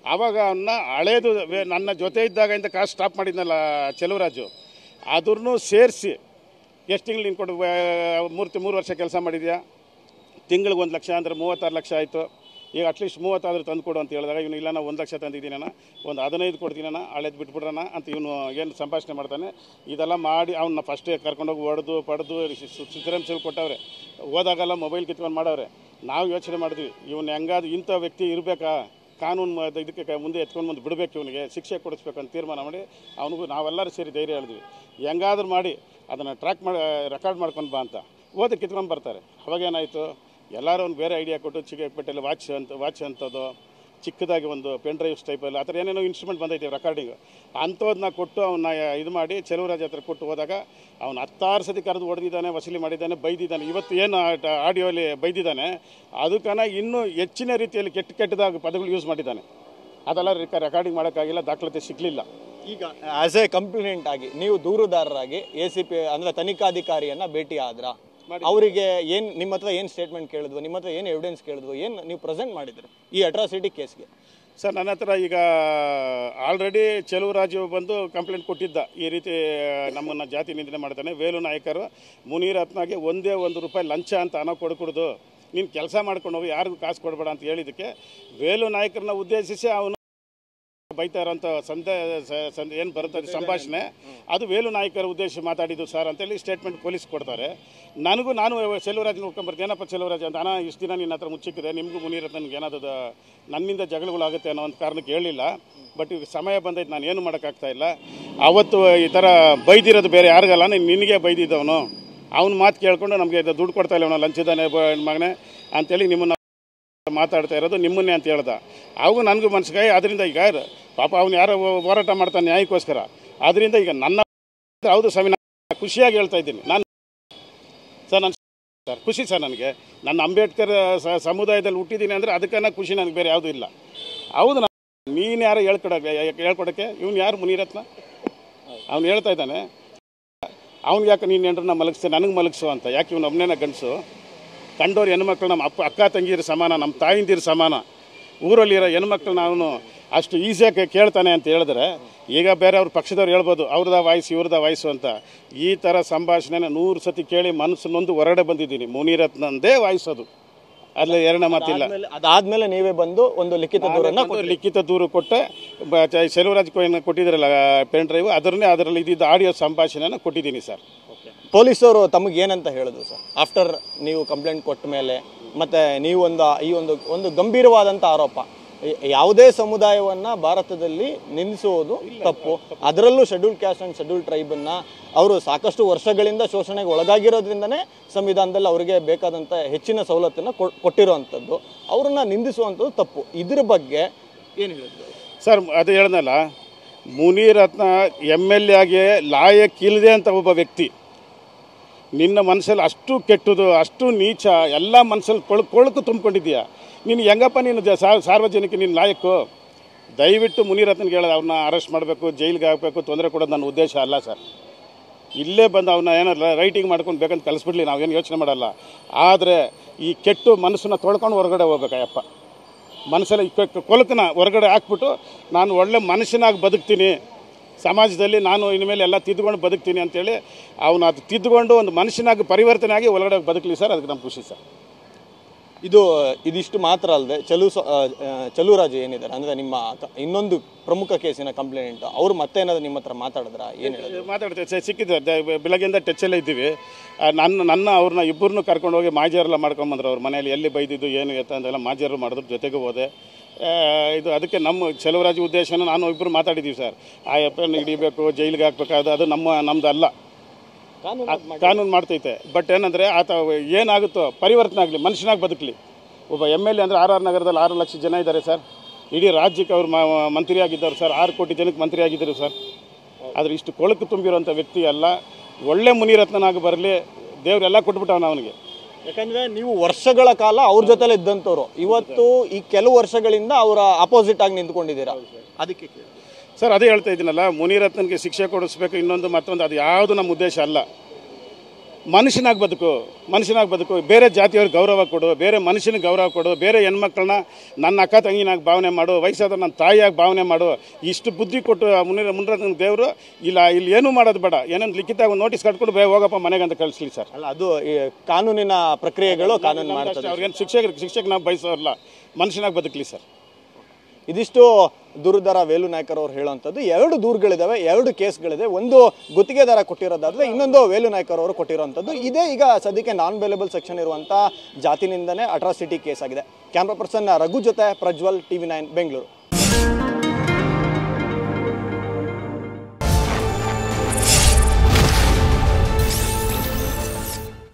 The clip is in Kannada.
ಆವಾಗ ಅವನ್ನ ಹಳೇದು ನನ್ನ ಜೊತೆ ಇದ್ದಾಗ ಇಂದ ಕಾಸು ಸ್ಟಾಪ್ ಮಾಡಿದ್ನಲ್ಲ ಚೆಲುವರಾಜು, ಅದ್ರೂ ಸೇರಿಸಿ ಎಷ್ಟು ತಿಂಗಳು ನೀನು ಕೊಡು, 3 ವರ್ಷ ಕೆಲಸ ಮಾಡಿದ್ಯಾ, ತಿಂಗಳಿಗೆ 1 ಲಕ್ಷ ಅಂದರೆ 36 ಲಕ್ಷ ಆಯಿತು. ಈಗ ಅಟ್ಲೀಸ್ಟ್ 30 ಆದರೂ ತಂದು ಕೊಡು ಅಂತ ಹೇಳಿದಾಗ ಇವನು ಇಲ್ಲ ನಾನು 1 ಲಕ್ಷ ತಂದಿದ್ದೀನಣ್ಣ, ಒಂದು 15 ಕೊಡ್ತೀನಣ್ಣ, ಹಳೇದು ಬಿಟ್ಬಿಡ್ರಣ ಅಂತ ಇವನು ಏನು ಸಂಭಾಷಣೆ ಮಾಡ್ತಾನೆ. ಇದೆಲ್ಲ ಮಾಡಿ ಅವನ್ನ ಫಸ್ಟೇ ಕರ್ಕೊಂಡೋಗಿ ಹೊಡೆದು ಪಡೆದು ಸಿದ್ದರಾಮಯ್ಯ ಕೊಟ್ಟವ್ರೆ. ಹೋದಾಗೆಲ್ಲ ಮೊಬೈಲ್ ಕಿತ್ಕೊಂಡು ಮಾಡವ್ರೆ. ನಾವು ಯೋಚನೆ ಮಾಡಿದ್ವಿ ಇವನು ಹೆಂಗಾದ್ರು ಇಂಥ ವ್ಯಕ್ತಿ ಇರಬೇಕಾ, ಕಾನೂನು ಇದಕ್ಕೆ ಮುಂದೆ ಎತ್ಕೊಂಡು ಮುಂದೆ ಬಿಡಬೇಕು, ಇವನಿಗೆ ಶಿಕ್ಷೆ ಕೊಡಿಸ್ಬೇಕಂತ ತೀರ್ಮಾನ ಮಾಡಿ ಅವನಿಗೂ ನಾವೆಲ್ಲರೂ ಸೇರಿ ಧೈರ್ಯ ಹೇಳಿದ್ವಿ. ಹೆಂಗಾದ್ರೂ ಮಾಡಿ ಅದನ್ನು ಟ್ರ್ಯಾಕ್ ಮಾಡಿ ರೆಕಾರ್ಡ್ ಮಾಡ್ಕೊಂಡು ಬಾ ಅಂತ ಓದಿ ಕಿತ್ಕೊಂಡು ಬರ್ತಾರೆ. ಅವಾಗೇನಾಯಿತು, ಎಲ್ಲರೂ ಒಂದು ಬೇರೆ ಐಡಿಯಾ ಕೊಟ್ಟು ಚಿಕ್ಕಪೇಟೆಯಲ್ಲಿ ವಾಚ್ ಅಂಥದ್ದು, ಚಿಕ್ಕದಾಗಿ ಒಂದು ಪೆನ್ ಡ್ರೈವ್ಸ್ ಟೈಪಲ್ಲಿ ಆ ಥರ ಏನೇನೋ ಇನ್ಸ್ಟ್ರೂಮೆಂಟ್ ಬಂದೈತೆ ರೆಕಾರ್ಡಿಂಗು, ಅಂಥದನ್ನ ಕೊಟ್ಟು ಅವನ್ನ ಇದು ಮಾಡಿ ಚೆಲುವರಾಜ್ ಹತ್ರ ಕೊಟ್ಟು ಹೋದಾಗ ಅವನು 16 ಸತಿ ಕರೆದು ಹೊಡೆದಿದ್ದಾನೆ, ವಸೂಲಿ ಮಾಡಿದ್ದಾನೆ, ಬೈದಿದ್ದಾನೆ. ಇವತ್ತು ಏನು ಆಡಿಯೋಲಿ ಬೈದಿದ್ದಾನೆ ಅದಕ್ಕನ ಇನ್ನೂ ಹೆಚ್ಚಿನ ರೀತಿಯಲ್ಲಿ ಕೆಟ್ಟದಾಗಿ ಪದಗಳು ಯೂಸ್ ಮಾಡಿದ್ದಾನೆ. ಅದೆಲ್ಲ ರೆಕಾರ್ಡಿಂಗ್ ಮಾಡೋಕ್ಕಾಗಿಲ್ಲ, ದಾಖಲಾತಿ ಸಿಗಲಿಲ್ಲ. ಈಗ ಆಸ್ ಎ ಕಂಪ್ಲೇಂಟ್ ಆಗಿ ನೀವು ದೂರುದಾರರಾಗಿ ACP ಅಂದರೆ ತನಿಖಾಧಿಕಾರಿಯನ್ನು ಭೇಟಿ ಆದ್ರ, ಅವರಿಗೆ ಏನು ನಿಮ್ಮ ಹತ್ರ ಏನು ಸ್ಟೇಟ್ಮೆಂಟ್ ಕೇಳಿದ್ವು, ನಿಮ್ಮ ಹತ್ರ ಏನು ಎವಿಡೆನ್ಸ್ ಕೇಳಿದ್ವು, ಏನು ನೀವು ಪ್ರೆಸೆಂಟ್ ಮಾಡಿದ್ರಿ ಈ ಅಟ್ರಾಸಿಟಿ ಕೇಸ್ಗೆ? ಸರ್, ನನ್ನ ಹತ್ರ ಈಗ ಆಲ್ರೆಡಿ ಚೆಲುವರಾಜು ಬಂದು ಕಂಪ್ಲೇಂಟ್ ಕೊಟ್ಟಿದ್ದ, ಈ ರೀತಿ ನಮ್ಮನ್ನು ಜಾತಿ ನಿಂದನೆ ಮಾಡ್ತಾನೆ, ವೇಲು ನಾಯಕರು ಮುನಿರತ್ನಗೆ ₹1 ಲಂಚ ಅಂತ ಹಣ ಕೊಡ್ಕೊಡ್ದು, ನೀನು ಕೆಲಸ ಮಾಡ್ಕೊಂಡು ಹೋಗಿ ಯಾರಿಗೂ ಕಾಸು ಕೊಡಬೇಡ ಅಂತ ಹೇಳಿದ್ದಕ್ಕೆ ವೇಲು ನಾಯಕರನ್ನ ಉದ್ದೇಶಿಸಿ ಅವನು ಬೈತಾ ಇರೋಂಥ ಏನು ಬರುತ್ತೆ ಸಂಭಾಷಣೆ, ಅದು ವೇಲು ನಾಯಕರ ಉದ್ದೇಶ ಮಾತಾಡಿದ್ದು ಸರ್ ಅಂತೇಳಿ ಸ್ಟೇಟ್ಮೆಂಟ್ ಪೊಲೀಸ್ ಕೊಡ್ತಾರೆ. ನಾನು ಚೆಲುವರಾಜ್ ನೋಡ್ಕೊಂಬರ್ತೀನಿ, ಏನಪ್ಪ ಚೆಲುವರಾಜ್ ಅಂತ, ಹಣ ಇಷ್ಟು ದಿನ ನಿನ್ನ ಹತ್ರ ಮುಚ್ಚಿಕ್ಕಿದೆ, ನಿಮಗೂ ಮುನಿರತ್ನನಿಗೆ ಏನಾದರೂ ನನ್ನಿಂದ ಜಗಳಗಳಾಗುತ್ತೆ ಅನ್ನೋ ಒಂದು ಕಾರಣಕ್ಕೆ ಹೇಳಿಲ್ಲ. ಬಟ್ ಈಗ ಸಮಯ ಬಂದೈತೆ, ನಾನು ಏನು ಮಾಡೋಕ್ಕಾಗ್ತಾಯಿಲ್ಲ. ಅವತ್ತು ಈ ಥರ ಬೈದಿರೋದು ಬೇರೆ ಯಾರಿಗಲ್ಲ, ನಿನಗೆ ಬೈದಿದ್ದವನು, ಅವ್ನ ಮಾತು ಕೇಳ್ಕೊಂಡು ನಮಗೆ ದುಡ್ಡು ಕೊಡ್ತಾ ಇಲ್ಲ ಅವನು, ಲಂಚದಾನೆ ಮಗನೇ ಅಂತೇಳಿ ನಿಮ್ಮನ್ನು ಮಾತಾಡ್ತಾ ಇರೋದು ನಿಮ್ಮನ್ನೇ ಅಂತ ಹೇಳ್ದ. ಅವಾಗ ನನಗೂ ಮನಸ್ಸಿಗೆ ಅದರಿಂದ ಈಗ ಪಾಪ ಅವ್ನು ಯಾರೋ ಹೋರಾಟ ಮಾಡ್ತಾನೆ ನ್ಯಾಯಕ್ಕೋಸ್ಕರ, ಅದರಿಂದ ಈಗ ನನ್ನ ಹೌದು ಸ್ವಾಮಿ ನಾನು ಖುಷಿಯಾಗಿ ಹೇಳ್ತಾ ಇದ್ದೀನಿ. ನಾನು ಖುಷಿ ಸರ್, ನನಗೆ ನನ್ನ ಅಂಬೇಡ್ಕರ್ ಸಮುದಾಯದಲ್ಲಿ ಹುಟ್ಟಿದ್ದೀನಿ ಅಂದರೆ ಅದಕ್ಕನ್ನ ಖುಷಿ, ನನಗೆ ಬೇರೆ ಯಾವುದೂ ಇಲ್ಲ. ಹೌದು, ನೀನು ಯಾರು ಹೇಳ್ಕೊಡೋಕ್ಕೆ, ಇವನು ಯಾರು ಮುನಿರತ್ನ, ಅವ್ನು ಹೇಳ್ತಾ ಇದ್ದಾನೆ. ಅವ್ನಿಗೆ ಯಾಕೆ ನೀನು ಹೆಂಡ್ರನ್ನ ಮಲಗಿಸ್ತೇ, ನನಗೆ ಮಲಗಿಸು ಅಂತ, ಯಾಕೆ ಇವನು ಒಬ್ಬನೇನ ಗಂಡಸು? ಕಂಡೋರು ಹೆಣ್ಮಕ್ಳು ನಮ್ಮ ಅಕ್ಕ ತಂಗಿರ ಸಮಾನ, ನಮ್ಮ ತಾಯಿಂದಿರ ಸಮಾನ. ಊರಲ್ಲಿರೋ ಹೆಣ್ಮಕ್ಳನ್ನ ಅವನು ಅಷ್ಟು ಈಸಿಯಾಗಿ ಕೇಳ್ತಾನೆ ಅಂತ ಹೇಳಿದ್ರೆ, ಈಗ ಬೇರೆ ಅವ್ರ ಪಕ್ಷದವ್ರು ಹೇಳ್ಬೋದು ಅವ್ರದ ವಾಯ್ಸು ಇವ್ರದ ವಾಯ್ಸು ಅಂತ. ಈ ಥರ ಸಂಭಾಷಣೆನ 100 ಸತಿ ಕೇಳಿ ಮನಸ್ಸು ನೊಂದು ಹೊರಗಡೆ ಬಂದಿದ್ದೀನಿ. ಮುನಿರತ್ನಂದೇ ವಾಯ್ಸ್ ಅದು, ಅಲ್ಲಿ ಎರಡನೇ ಮಾತಿಲ್ಲ. ಅದಾದ್ಮೇಲೆ ನೀವೇ ಬಂದು ಒಂದು ಲಿಖಿತ ದೂರು ಕೊಟ್ಟೆ. ಚೆಲುವರಾಜ್ ಕೊಟ್ಟಿದ್ರಲ್ಲ ಪೆನ್ ಡ್ರೈವ್, ಅದರಲ್ಲಿ ಇದ್ದಿದ್ದ ಆಡಿಯೋ ಸಂಭಾಷಣೆನ ಕೊಟ್ಟಿದ್ದೀನಿ ಸರ್. ಪೊಲೀಸರು ತಮಗೆ ಏನಂತ ಹೇಳಿದ್ರು ಸರ್ ಆಫ್ಟರ್ ನೀವು ಕಂಪ್ಲೇಂಟ್ ಕೊಟ್ಟ ಮೇಲೆ? ಮತ್ತು ನೀವು ಒಂದು ಗಂಭೀರವಾದಂಥ ಆರೋಪ, ಯಾವುದೇ ಸಮುದಾಯವನ್ನು ಭಾರತದಲ್ಲಿ ನಿಲ್ಲಿಸುವುದು ತಪ್ಪು, ಅದರಲ್ಲೂ ಶೆಡ್ಯೂಲ್ ಕ್ಯಾಸ್ಟ್ ಆ್ಯಂಡ್ ಶೆಡ್ಯೂಲ್ ಟ್ರೈಬನ್ನು ಅವರು ಸಾಕಷ್ಟು ವರ್ಷಗಳಿಂದ ಶೋಷಣೆಗೆ ಒಳಗಾಗಿರೋದ್ರಿಂದನೇ ಸಂವಿಧಾನದಲ್ಲಿ ಅವರಿಗೆ ಬೇಕಾದಂಥ ಹೆಚ್ಚಿನ ಸವಲತ್ತನ್ನು ಕೊಟ್ಟಿರುವಂಥದ್ದು, ಅವರನ್ನು ನಿಂದಿಸುವಂಥದ್ದು ತಪ್ಪು. ಇದ್ರ ಬಗ್ಗೆ ಏನು ಹೇಳಿದ್ರು ಸರ್? ಅದು ಹೇಳ್ದಲ್ಲ, ಮುನಿರತ್ನ MLA ಆಗಿ ಲಾಯಕ್ಕಿಲ್ಲದೆ ಅಂತ ಒಬ್ಬ ವ್ಯಕ್ತಿ, ನಿನ್ನ ಮನಸ್ಸಲ್ಲಿ ಅಷ್ಟು ಕೆಟ್ಟದು, ಅಷ್ಟು ನೀಚ, ಎಲ್ಲ ಮನಸ್ಸಲ್ಲಿ ಕೊಳಕು ತುಂಬಿಕೊಂಡಿದ್ದೀಯಾ. ನೀನು ಹೆಂಗಪ್ಪ ನೀನು ಸಾರ್ವಜನಿಕ ನೀನು ಲಾಯಕ್ಕು? ದಯವಿಟ್ಟು ಮುನಿರತ್ನಗೆ ಹೇಳೋದು, ಅವ್ರನ್ನ ಅರೆಸ್ಟ್ ಮಾಡಬೇಕು, ಜೈಲಿಗೆ ಹಾಕಬೇಕು, ತೊಂದರೆ ಕೊಡೋದು ನನ್ನ ಉದ್ದೇಶ ಅಲ್ಲ ಸರ್. ಇಲ್ಲೇ ಬಂದು ಅವನ್ನ ಏನಾರ ರೈಟಿಂಗ್ ಮಾಡ್ಕೊಂಡು ಬೇಕಂತ ಕಳಿಸ್ಬಿಡ್ಲಿ, ನಾವೇನು ಯೋಚನೆ ಮಾಡಲ್ಲ. ಆದರೆ ಈ ಕೆಟ್ಟು ಮನಸ್ಸನ್ನ ತೊಳ್ಕೊಂಡು ಹೊರಗಡೆ ಹೋಗ್ಬೇಕಯ್ಯಪ್ಪ. ಮನಸ್ಸಲ್ಲಿ ಕೊಳಕನ್ನ ಹೊರಗಡೆ ಹಾಕ್ಬಿಟ್ಟು ನಾನು ಒಳ್ಳೆ ಮನುಷ್ಯನಾಗಿ ಬದುಕ್ತೀನಿ, ಸಮಾಜದಲ್ಲಿ ನಾನು ಇನ್ಮೇಲೆ ಎಲ್ಲ ತಿದ್ದುಕೊಂಡು ಬದುಕ್ತೀನಿ ಅಂತೇಳಿ ಅವನು ಅದು ತಿದ್ದುಕೊಂಡು ಒಂದು ಮನುಷ್ಯನಾಗಿ ಪರಿವರ್ತನೆ ಆಗಿ ಒಳಗಡೆ ಬದುಕಲಿ ಸರ್. ಅದಕ್ಕೆ ನಮ್ಮ ಖುಷಿ ಸರ್. ಇದಿಷ್ಟು ಮಾತ್ರ ಅಲ್ಲದೆ ಚೆಲುವರಾಜು ಏನಿದ್ದಾರೆ ಅಂದರೆ ನಿಮ್ಮ ಇನ್ನೊಂದು ಪ್ರಮುಖ ಕೇಸಿನ ಕಂಪ್ಲೇಂಟ್, ಅವರು ಮತ್ತೇನಾದ್ರು ನಿಮ್ಮ ಹತ್ರ ಮಾತಾಡಿದ್ರ? ಏನು ಹೇಳಿದ್ರು? ಮಾತಾಡ್ತೇವೆ, ಸಿಕ್ಕಿದ್ದಾರೆ, ಬೆಳಗ್ಗೆಯಿಂದ ಟಚ್ಚಲ್ಲೇ ಇದ್ದೀವಿ. ಅವ್ರನ್ನ ಇಬ್ಬರನ್ನೂ ಕರ್ಕೊಂಡೋಗಿ ಮಾಜರೆಲ್ಲ ಮಾಡ್ಕೊಂಬಂದ್ರು. ಅವ್ರ ಮನೆಯಲ್ಲಿ ಎಲ್ಲಿ ಬೈದಿದ್ದು ಏನು ಎತ್ತ ಅಂತೆಲ್ಲ ಮಾಜರು ಮಾಡಿದ್ರು, ಜೊತೆಗೆ ಹೋದೆ. ಅದಕ್ಕೆ ನಮ್ಮ ಚೆಲುವರಾಜು ಉದ್ದೇಶನ ನಾನು ಇಬ್ಬರು ಮಾತಾಡಿದ್ದೀವಿ ಸರ್. ಆ ಎಪ್ಪನ್ನು ಹಿಡಿಬೇಕು, ಜೈಲಿಗೆ ಹಾಕ್ಬೇಕಾದ ಅದು ನಮ್ಮದು ಅಲ್ಲ, ಕಾನೂನು ಮಾಡ್ತೈತೆ. ಬಟ್ ಏನಂದರೆ ಆತ ಏನಾಗುತ್ತೋ ಪರಿವರ್ತನೆ ಆಗಲಿ, ಮನುಷ್ಯನಾಗಿ ಬದುಕಲಿ. ಒಬ್ಬ MLA ಅಂದರೆ RR ನಗರದಲ್ಲಿ 6 ಲಕ್ಷ ಜನ ಇದ್ದಾರೆ ಸರ್. ಇಡೀ ರಾಜ್ಯಕ್ಕೆ ಅವರು ಮಂತ್ರಿ ಆಗಿದ್ದಾರೆ ಸರ್, 6 ಕೋಟಿ ಜನಕ್ಕೆ ಮಂತ್ರಿ ಆಗಿದ್ದರು ಸರ್. ಆದರೆ ಇಷ್ಟು ಕೊಳಕು ತುಂಬಿರೋಂಥ ವ್ಯಕ್ತಿ ಅಲ್ಲ. ಒಳ್ಳೆ ಮುನಿರತ್ನನಾಗಿ ಬರಲಿ, ದೇವರೆಲ್ಲ ಕೊಟ್ಬಿಟ್ಟವನು ಅವನಿಗೆ. ಯಾಕಂದರೆ ನೀವು ವರ್ಷಗಳ ಕಾಲ ಅವ್ರ ಜೊತೆಲೆ ಇದ್ದಂಥವ್ರು, ಇವತ್ತು ಈ ಕೆಲವು ವರ್ಷಗಳಿಂದ ಅವರ ಅಪೋಸಿಟ್ ಆಗಿ ನಿಂತ್ಕೊಂಡಿದ್ದೀರಾ. ಅದಕ್ಕೆ ಸರ್ ಅದೇ ಹೇಳ್ತಾ ಇದ್ದೀನಲ್ಲ, ಮುನಿರತ್ನನಿಗೆ ಶಿಕ್ಷೆ ಕೊಡಿಸ್ಬೇಕು, ಇನ್ನೊಂದು ಮತ್ತೊಂದು, ಅದು ಯಾವುದು ನಮ್ಮ ಉದ್ದೇಶ ಅಲ್ಲ. ಮನುಷ್ಯನಾಗಿ ಬದುಕು, ಬೇರೆ ಜಾತಿಯವ್ರಿಗೆ ಗೌರವ ಕೊಡು, ಬೇರೆ ಮನುಷ್ಯನಿಗೆ ಗೌರವ ಕೊಡು, ಬೇರೆ ಹೆಣ್ಮಕ್ಳನ್ನ ನನ್ನ ಅಕ್ಕ ತಂಗಿನಾಗಿ ಭಾವನೆ ಮಾಡು, ವಯಸ್ಸಾದ ನನ್ನ ತಾಯಿಯಾಗಿ ಭಾವನೆ ಮಾಡು. ಇಷ್ಟು ಬುದ್ಧಿ ಕೊಟ್ಟು ಮುಂದೆ ದೇವರು ಇಲ್ಲಿ ಏನೂ ಮಾಡೋದು ಬೇಡ, ಏನಂತ ಲಿಖಿತ ಒಂದು ನೋಟಿಸ್ ಕಟ್ಕೊಂಡು ಹೋಗಪ್ಪ ಮನೆಗೆ ಅಂತ ಕಳಿಸ್ಲಿ ಸರ್. ಅಲ್ಲ, ಅದು ಈ ಕಾನೂನಿನ ಪ್ರಕ್ರಿಯೆಗಳು ಕಾನೂನು ಮಾಡ್ತದೆ. ಅವ್ರಿಗೇನು ಶಿಕ್ಷಕ ನಾವು ಬಯಸೋರಲ್ಲ, ಮನುಷ್ಯನಾಗಿ ಬದುಕಲಿ ಸರ್. ಇದಿಷ್ಟು ದೂರುದಾರ ವೇಲು ನಾಯ್ಕರ್ ಅವರು ಹೇಳುವಂಥದ್ದು. 2 ದೂರುಗಳಿದಾವೆ, 2 ಕೇಸ್ಗಳಿದೆ. ಒಂದು ಗುತ್ತಿಗೆದಾರ ಕೊಟ್ಟಿರೋದಾದ್ರೆ, ಇನ್ನೊಂದು ವೇಲು ನಾಯ್ಕರ್ ಅವರು ಕೊಟ್ಟಿರುವಂಥದ್ದು. ಇದೇ ಈಗ ಸದ್ಯಕ್ಕೆ ನಾನ್ ಬೇಲೆಬಲ್ ಸೆಕ್ಷನ್ ಇರುವಂಥ ಜಾತಿ ನಿಂದನೆ ಅಟ್ರಾಸಿಟಿ ಕೇಸ್ ಆಗಿದೆ. ಕ್ಯಾಮ್ರಾ ಪರ್ಸನ್ ರಘು ಜೊತೆ ಪ್ರಜ್ವಲ್, TV9 ಬೆಂಗಳೂರು.